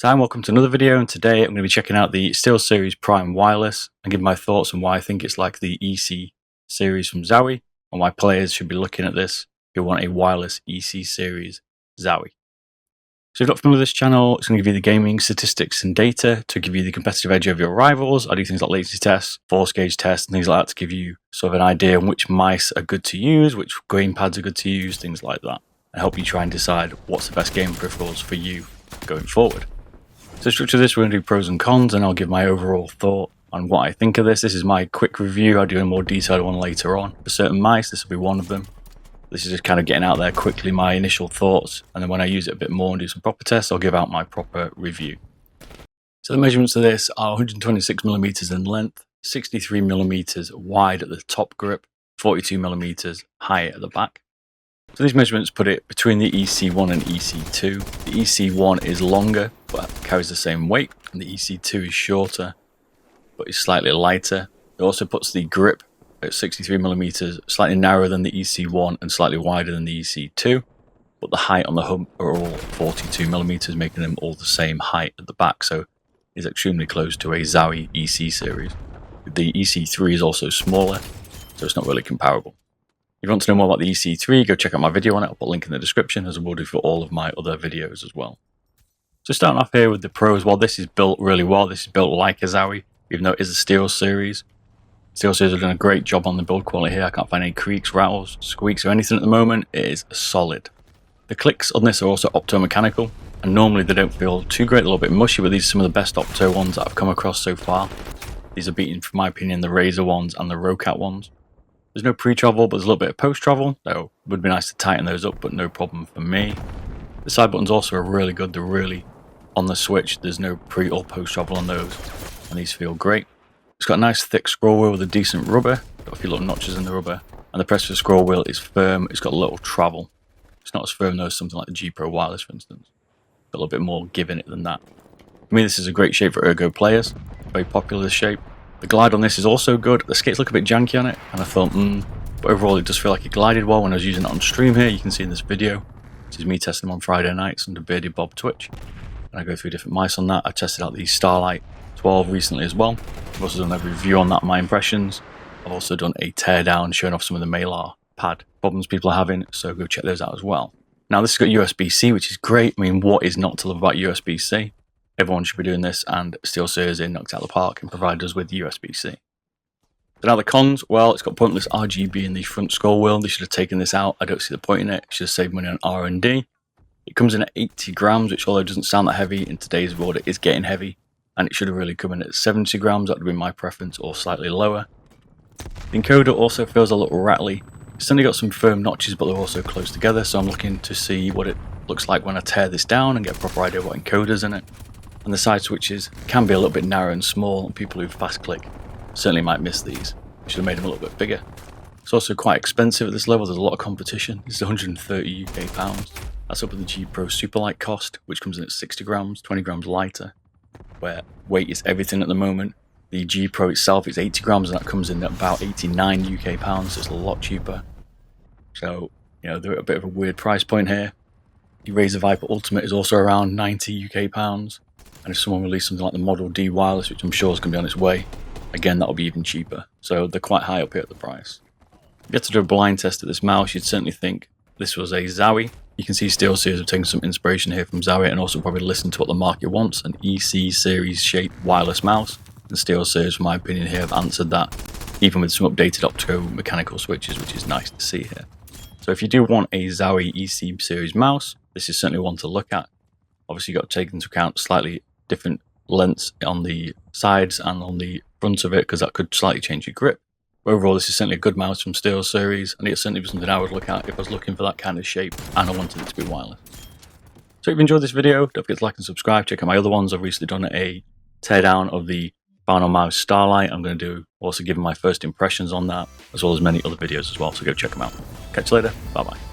So welcome to another video, and today I'm going to be checking out the Steelseries Prime Wireless and giving my thoughts on why I think it's like the EC series from Zowie and why players should be looking at this if you want a wireless EC series Zowie. So if you're not familiar with this channel, it's going to give you the gaming statistics and data to give you the competitive edge over your rivals. I do things like latency tests, force gauge tests, and things like that to give you sort of an idea on which mice are good to use, which gamepads are good to use, things like that, and help you try and decide what's the best game peripherals for you going forward. So structure this, we're going to do pros and cons, and I'll give my overall thought on what I think of this. This is my quick review. I'll do a more detailed one later on. For certain mice, this will be one of them. This is just kind of getting out there quickly my initial thoughts, and then when I use it a bit more and do some proper tests, I'll give out my proper review. So the measurements of this are 126mm in length, 63mm wide at the top grip, 42mm high at the back. So these measurements put it between the EC1 and EC2. The EC1 is longer but carries the same weight, and the EC2 is shorter but is slightly lighter. It also puts the grip at 63mm, slightly narrower than the EC1 and slightly wider than the EC2, but the height on the hub are all 42mm, making them all the same height at the back, so it's extremely close to a Zowie EC series. The EC3 is also smaller, so it's not really comparable. If you want to know more about the EC3, go check out my video on it. I'll put a link in the description, as I will do for all of my other videos as well. So starting off here with the pros, well, this is built really well. This is built like a Zowie, even though it is a Steelseries. Steelseries have done a great job on the build quality here. I can't find any creaks, rattles, squeaks or anything at the moment. It is solid. The clicks on this are also optomechanical, and normally they don't feel too great, a little bit mushy, but these are some of the best opto ones that I've come across so far. These are beating, for my opinion, the Razor ones and the Rocat ones. There's no pre-travel, but there's a little bit of post-travel, so it would be nice to tighten those up, but no problem for me. The side buttons also are really good. They're really on the switch. There's no pre or post-travel on those, and these feel great. It's got a nice thick scroll wheel with a decent rubber. Got a few little notches in the rubber, and the press for the scroll wheel is firm. It's got a little travel. It's not as firm though as something like the G Pro Wireless, for instance. Got a little bit more give in it than that. For me, this is a great shape for ergo players. Very popular, this shape. The glide on this is also good. The skates look a bit janky on it, and I thought, but overall it does feel like it glided well when I was using it on stream here. You can see in this video. This is me testing them on Friday nights under Bearded Bob Twitch. And I go through different mice on that. I tested out the Starlight 12 recently as well. I've also done a review on that, my impressions. I've also done a teardown showing off some of the Malar pad problems people are having, so go check those out as well. Now this has got USB-C, which is great. I mean, what is not to love about USB-C? Everyone should be doing this, and Steelseries knocked out the park and provided us with USB-C. So now the cons, well, it's got pointless RGB in the front scroll wheel. They should have taken this out. I don't see the point in it. It should have saved money on R&D. It comes in at 80 grams, which although it doesn't sound that heavy, in today's world it is getting heavy. And it should have really come in at 70 grams. That would have been my preference, or slightly lower. The encoder also feels a little rattly. It's certainly got some firm notches, but they're also close together. So I'm looking to see what it looks like when I tear this down and get a proper idea what encoder's in it. And the side switches can be a little bit narrow and small, and people who fast click certainly might miss these. Should have made them a little bit bigger. It's also quite expensive at this level. There's a lot of competition. This is 130 UK pounds. That's up with the G Pro Superlight cost, which comes in at 60 grams, 20 grams lighter, where weight is everything at the moment. The G Pro itself is 80 grams, and that comes in at about 89 UK pounds, so it's a lot cheaper. So, you know, they're at a bit of a weird price point here. The Razer Viper Ultimate is also around 90 UK pounds. And if someone released something like the Model D Wireless, which I'm sure is going to be on its way, again, that'll be even cheaper. So they're quite high up here at the price. If you had to do a blind test of this mouse, you'd certainly think this was a Zowie. You can see Steelseries have taken some inspiration here from Zowie, and also probably listened to what the market wants, an EC series shaped wireless mouse. And Steelseries, in my opinion, here have answered that, even with some updated opto-mechanical switches, which is nice to see here. So if you do want a Zowie EC series mouse, this is certainly one to look at. Obviously, you've got to take into account slightly different lengths on the sides and on the front of it, because that could slightly change your grip. But overall, this is certainly a good mouse from Steelseries, and it's certainly something I would look at if I was looking for that kind of shape and I wanted it to be wireless. So if you enjoyed this video, don't forget to like and subscribe. Check out my other ones. I've recently done a teardown of the Final Mouse Starlight. I'm going to do also giving my first impressions on that, as well as many other videos as well, so go check them out. Catch you later. Bye bye.